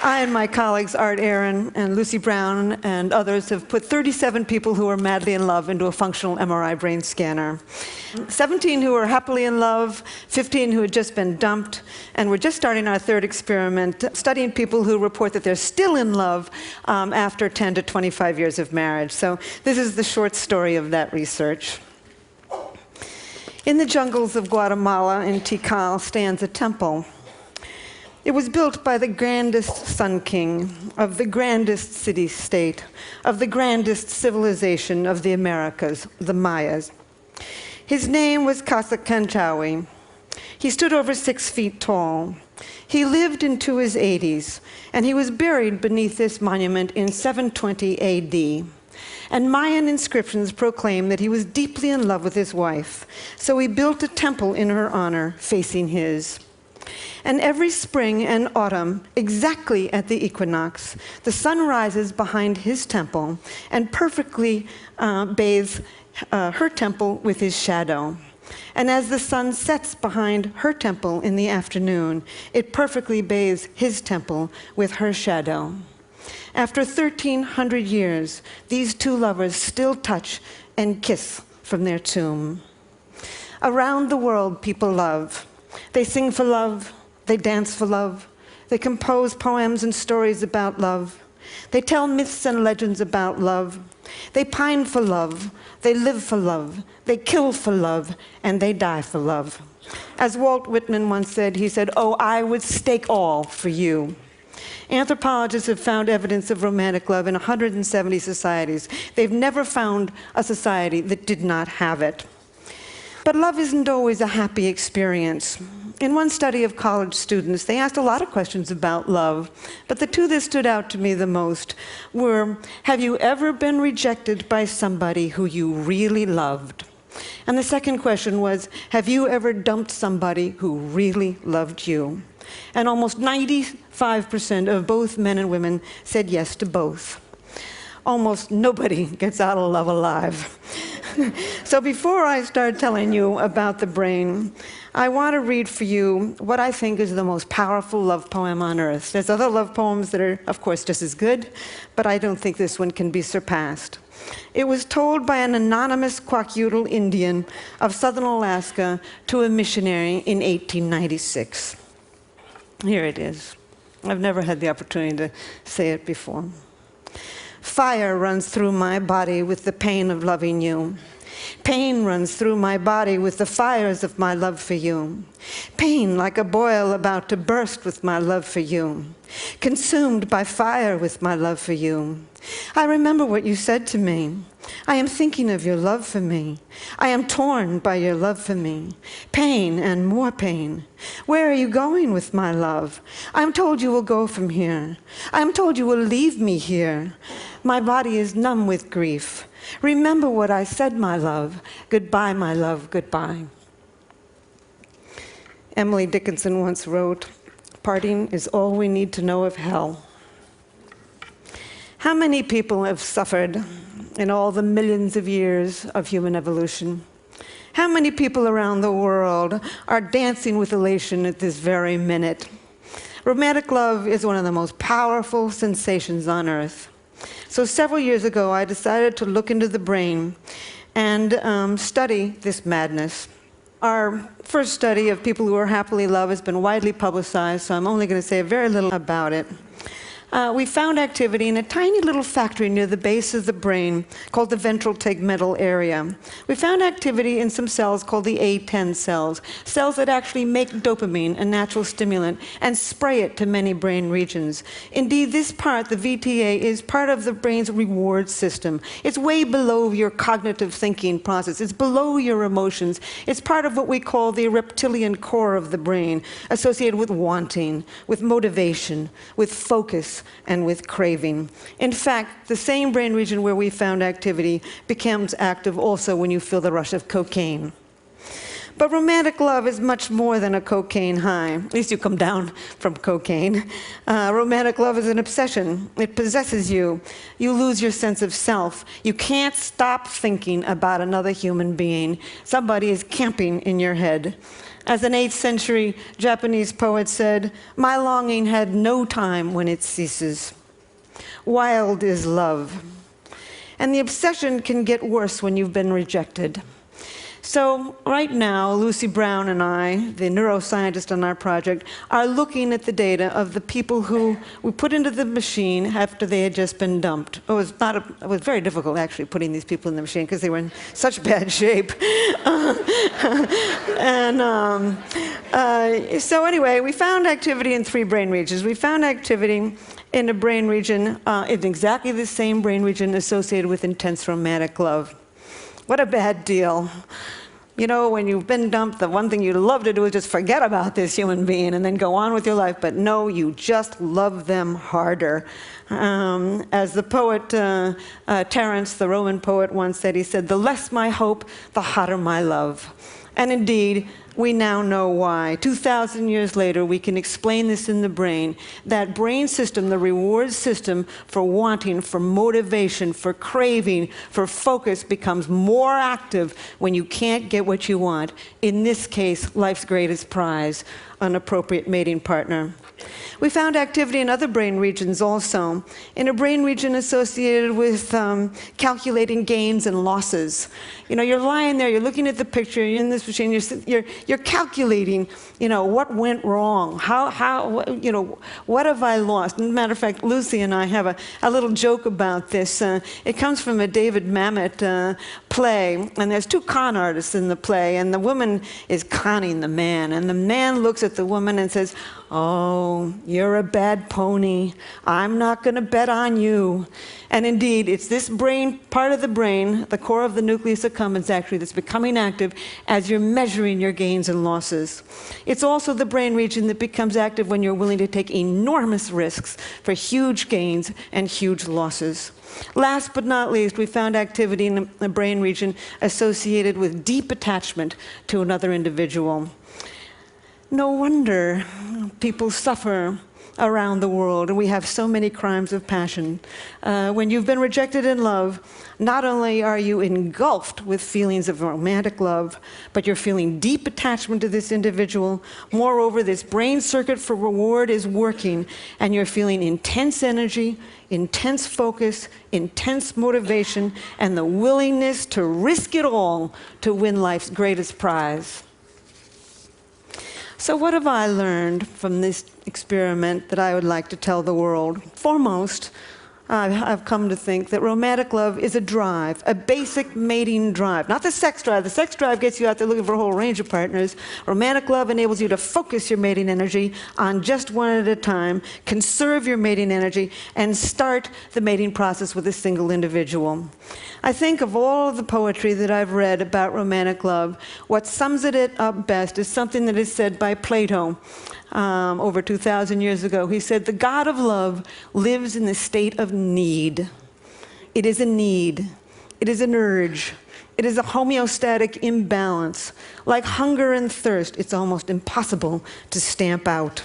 I and my colleagues, Art Aaron and Lucy Brown and others, have put 37 people who are madly in love into a functional MRI brain scanner. 17 who are happily in love, 15 who had just been dumped, and we're just starting our third experiment, studying people who report that they're still in love after 10 to 25 years of marriage. So this is the short story of that research. In the jungles of Guatemala, in Tikal, stands a temple. It was built by the grandest Sun King of the grandest city-state, of the grandest civilization of the Americas, the Mayas. His name was Casacanchawi. He stood over 6 feet tall. He lived into his 80s, and he was buried beneath this monument in 720 AD. And Mayan inscriptions proclaim that he was deeply in love with his wife, so he built a temple in her honor facing his. And every spring and autumn, exactly at the equinox, the sun rises behind his temple and perfectly bathes her temple with his shadow. And as the sun sets behind her temple in the afternoon, it perfectly bathes his temple with her shadow. After 1,300 years, these two lovers still touch and kiss from their tomb. Around the world, people love. They sing for love. They dance for love. They compose poems and stories about love. They tell myths and legends about love. They pine for love. They live for love. They kill for love. And they die for love. As Walt Whitman once said, he said, "Oh, I would stake all for you." Anthropologists have found evidence of romantic love in 170 societies. They've never found a society that did not have it. But love isn't always a happy experience. In one study of college students, they asked a lot of questions about love, but the two that stood out to me the most were, have you ever been rejected by somebody who you really loved? And the second question was, have you ever dumped somebody who really loved you? And almost 95% of both men and women said yes to both. Almost nobody gets out of love alive. So before I start telling you about the brain, I want to read for you what I think is the most powerful love poem on earth. There's other love poems that are, of course, just as good, but I don't think this one can be surpassed. It was told by an anonymous Kwakiutl Indian of southern Alaska to a missionary in 1896. Here it is. I've never had the opportunity to say it before. Fire runs through my body with the pain of loving you. Pain runs through my body with the fires of my love for you. Pain like a boil about to burst with my love for you. Consumed by fire with my love for you. I remember what you said to me. I am thinking of your love for me. I am torn by your love for me. Pain and more pain. Where are you going with my love? I am told you will go from here. I am told you will leave me here. My body is numb with grief. Remember what I said, my love. Goodbye, my love, goodbye. Emily Dickinson once wrote, "Parting is all we need to know of hell." How many people have suffered in all the millions of years of human evolution? How many people around the world are dancing with elation at this very minute? Romantic love is one of the most powerful sensations on earth. So several years ago, I decided to look into the brain and study this madness. Our first study of people who are happily in love has been widely publicized, so I'm only going to say very little about it. We found activity in a tiny little factory near the base of the brain called the ventral tegmental area. We found activity in some cells called the A10 cells, cells that actually make dopamine, a natural stimulant, and spray it to many brain regions. Indeed, this part, the VTA, is part of the brain's reward system. It's way below your cognitive thinking process. It's below your emotions. It's part of what we call the reptilian core of the brain, associated with wanting, with motivation, with focus, and with craving. In fact, the same brain region where we found activity becomes active also when you feel the rush of cocaine. But romantic love is much more than a cocaine high. At least you come down from cocaine. Romantic love is an obsession. It possesses you. You lose your sense of self. You can't stop thinking about another human being. Somebody is camping in your head. As an 8th century Japanese poet said, "My longing had no time when it ceases." Wild is love. And the obsession can get worse when you've been rejected. So right now, Lucy Brown and I, the neuroscientist on our project, are looking at the data of the people who we put into the machine after they had just been dumped. It was very difficult, actually, putting these people in the machine because they were in such bad shape. So anyway, we found activity in 3 brain regions. We found activity in a brain region, in exactly the same brain region associated with intense romantic love. What a bad deal. You know, when you've been dumped, the one thing you'd love to do is just forget about this human being and then go on with your life. But no, you just love them harder. As the poet Terence, the Roman poet, once said, he said, "The less my hope, the hotter my love." And indeed, we now know why. 2,000 years later, we can explain this in the brain. That brain system, the reward system for wanting, for motivation, for craving, for focus, becomes more active when you can't get what you want. In this case, life's greatest prize, an appropriate mating partner. We found activity in other brain regions also, in a brain region associated with calculating gains and losses. You know, you're lying there, you're looking at the picture, you're in this machine, you're calculating, you know, what went wrong, you know, what have I lost? As a matter of fact, Lucy and I have a little joke about this. It comes from a David Mamet play, and there's 2 con artists in the play, and the woman is conning the man, and the man looks at the woman and says, "Oh, you're a bad pony. I'm not going to bet on you." And indeed, it's this brain, part of the brain, the core of the nucleus accumbens actually, that's becoming active as you're measuring your gains and losses. It's also the brain region that becomes active when you're willing to take enormous risks for huge gains and huge losses. Last but not least, we found activity in the brain region associated with deep attachment to another individual. No wonder people suffer around the world, and we have so many crimes of passion. When you've been rejected in love, not only are you engulfed with feelings of romantic love, but you're feeling deep attachment to this individual. Moreover, this brain circuit for reward is working, and you're feeling intense energy, intense focus, intense motivation, and the willingness to risk it all to win life's greatest prize. So what have I learned from this experiment that I would like to tell the world? Foremost, I've come to think that romantic love is a drive, a basic mating drive. Not the sex drive. The sex drive gets you out there looking for a whole range of partners. Romantic love enables you to focus your mating energy on just one at a time, conserve your mating energy, and start the mating process with a single individual. I think of all of the poetry that I've read about romantic love, what sums it up best is something that is said by Plato. Over 2,000 years ago. He said, "The God of love lives in the state of need." It is a need. It is an urge. It is a homeostatic imbalance. Like hunger and thirst, it's almost impossible to stamp out.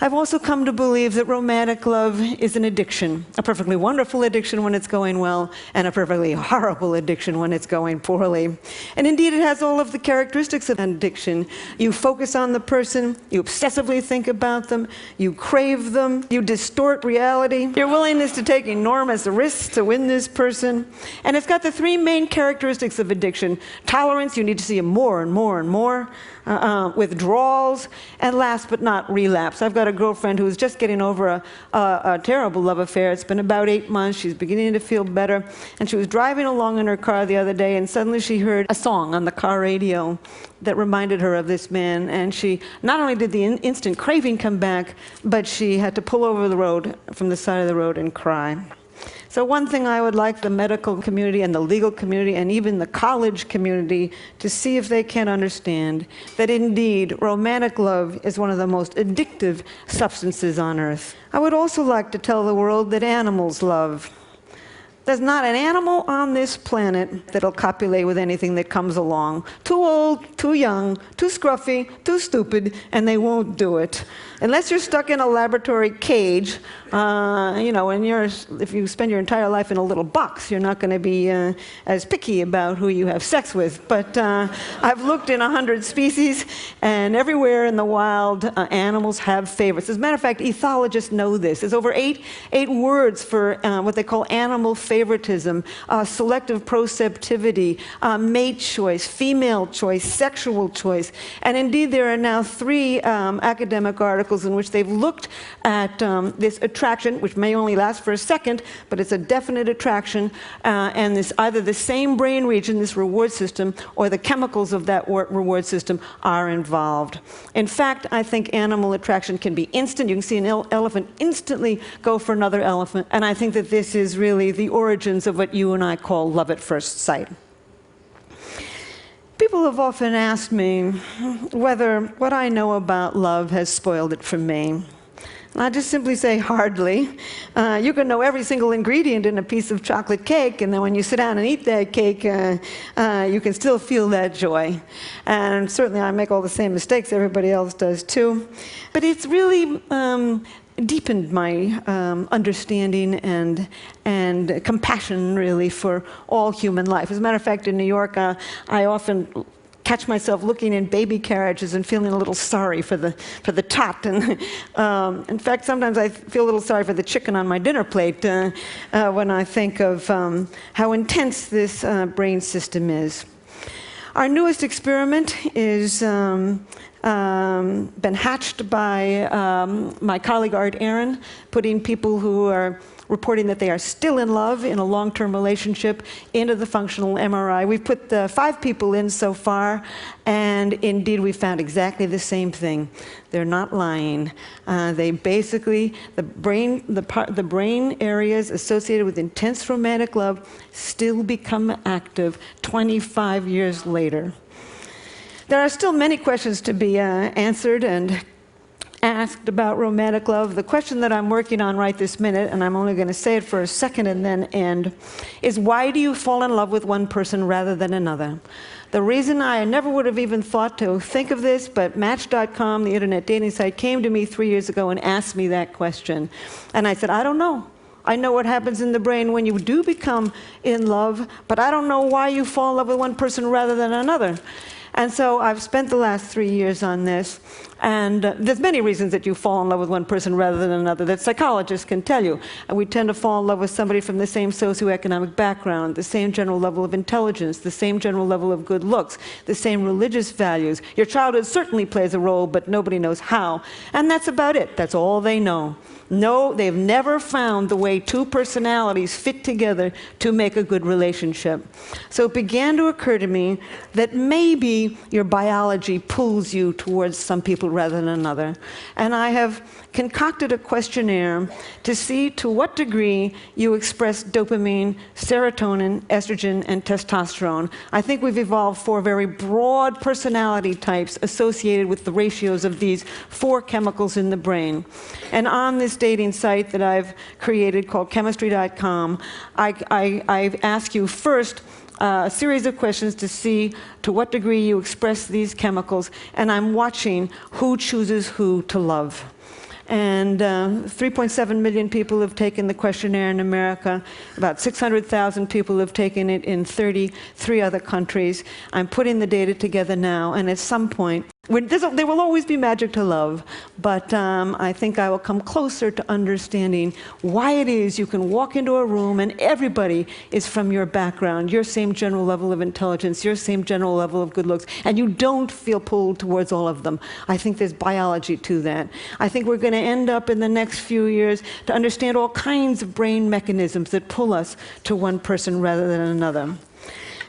I've also come to believe that romantic love is an addiction, a perfectly wonderful addiction when it's going well, and a perfectly horrible addiction when it's going poorly. And indeed, it has all of the characteristics of an addiction. You focus on the person, you obsessively think about them, you crave them, you distort reality, your willingness to take enormous risks to win this person. And it's got the 3 main characteristics of addiction. Tolerance, you need to see more and more and more. Withdrawals, and last but not relapse. I've got a girlfriend who's just getting over a terrible love affair. It's been about 8 months. She's beginning to feel better. And she was driving along in her car the other day, and suddenly she heard a song on the car radio that reminded her of this man. And she, not only did the instant craving come back, but she had to pull over the road, from the side of the road, and cry. So one thing I would like the medical community and the legal community and even the college community to see if they can understand that indeed romantic love is one of the most addictive substances on earth. I would also like to tell the world that animals love. There's not an animal on this planet that'll copulate with anything that comes along. Too old, too young, too scruffy, too stupid, and they won't do it. Unless you're stuck in a laboratory cage, you know, if you spend your entire life in a little box, you're not going to be as picky about who you have sex with. But I've looked in 100 species, and everywhere in the wild, animals have favorites. As a matter of fact, ethologists know this. There's over eight words for what they call animal favoritism, selective proceptivity, mate choice, female choice, sexual choice. And indeed, there are now 3 academic articles in which they've looked at this attraction, which may only last for a second, but it's a definite attraction, and this either the same brain region, this reward system, or the chemicals of that reward system are involved. In fact, I think animal attraction can be instant. You can see an elephant instantly go for another elephant, and I think that this is really the origins of what you and I call love at first sight. People have often asked me whether what I know about love has spoiled it for me. And I just simply say, hardly. You can know every single ingredient in a piece of chocolate cake, and then when you sit down and eat that cake, you can still feel that joy. And certainly I make all the same mistakes everybody else does too. But it's really deepened my understanding and compassion, really, for all human life. As a matter of fact, in New York, I often catch myself looking in baby carriages and feeling a little sorry for the tot. And in fact, sometimes I feel a little sorry for the chicken on my dinner plate when I think of how intense this brain system is. Our newest experiment is been hatched by my colleague Art Aaron, putting people who are reporting that they are still in love in a long-term relationship into the functional MRI. We've put 5 people in so far, and indeed we found exactly the same thing. They're not lying. They basically, the brain areas associated with intense romantic love still become active 25 years later. There are still many questions to be answered and asked about romantic love. The question that I'm working on right this minute, and I'm only going to say it for a second and then end, is why do you fall in love with one person rather than another? The reason I never would have even thought to think of this, but Match.com, the internet dating site, came to me 3 years ago and asked me that question. And I said, I don't know. I know what happens in the brain when you do become in love, but I don't know why you fall in love with one person rather than another. And so I've spent the last 3 years on this, and there's many reasons that you fall in love with one person rather than another that psychologists can tell you. And we tend to fall in love with somebody from the same socioeconomic background, the same general level of intelligence, the same general level of good looks, the same religious values. Your childhood certainly plays a role, but nobody knows how. And that's about it. That's all they know. No, they've never found the way 2 personalities fit together to make a good relationship. So it began to occur to me that maybe your biology pulls you towards some people rather than another. And I have concocted a questionnaire to see to what degree you express dopamine, serotonin, estrogen, and testosterone. I think we've evolved 4 very broad personality types associated with the ratios of these 4 chemicals in the brain. And on this dating site that I've created called chemistry.com, I ask you first a series of questions to see to what degree you express these chemicals, and I'm watching who chooses who to love. And 3.7 million people have taken the questionnaire in America. About 600,000 people have taken it in 33 other countries. I'm putting the data together now, and at some point, there will always be magic to love, but I think I will come closer to understanding why it is you can walk into a room and everybody is from your background, your same general level of intelligence, your same general level of good looks, and you don't feel pulled towards all of them. I think there's biology to that. I think we're going to end up in the next few years to understand all kinds of brain mechanisms that pull us to one person rather than another.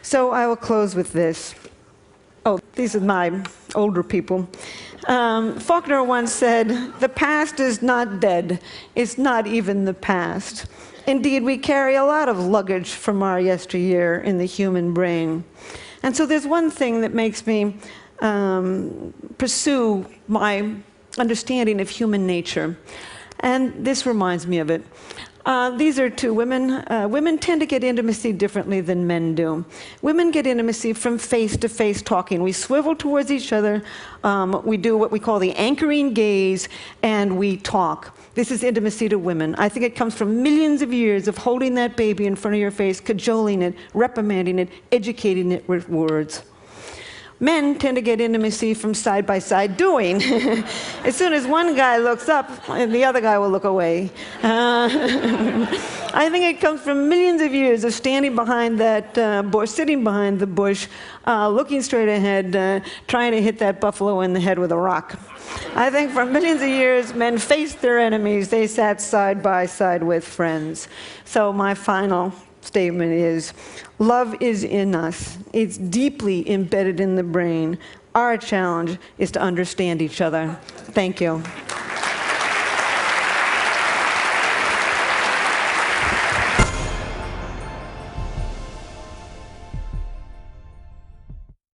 So I will close with this. Oh, these are my older people. Faulkner once said, "The past is not dead. It's not even the past." Indeed, we carry a lot of luggage from our yesteryear in the human brain. And so there's one thing that makes me pursue my understanding of human nature. And this reminds me of it. These are two women. Women tend to get intimacy differently than men do. Women get intimacy from face-to-face talking. We swivel towards each other. We do what we call the anchoring gaze, and we talk. This is intimacy to women. I think it comes from millions of years of holding that baby in front of your face, cajoling it, reprimanding it, educating it with words. Men tend to get intimacy from side-by-side doing. As soon as one guy looks up, the other guy will look away. I think it comes from millions of years of standing behind that bush, sitting behind the bush, looking straight ahead, trying to hit that buffalo in the head with a rock. I think for millions of years, men faced their enemies. They sat side by side with friends. So my final statement is, love is in us. It's deeply embedded in the brain. Our challenge is to understand each other. Thank you.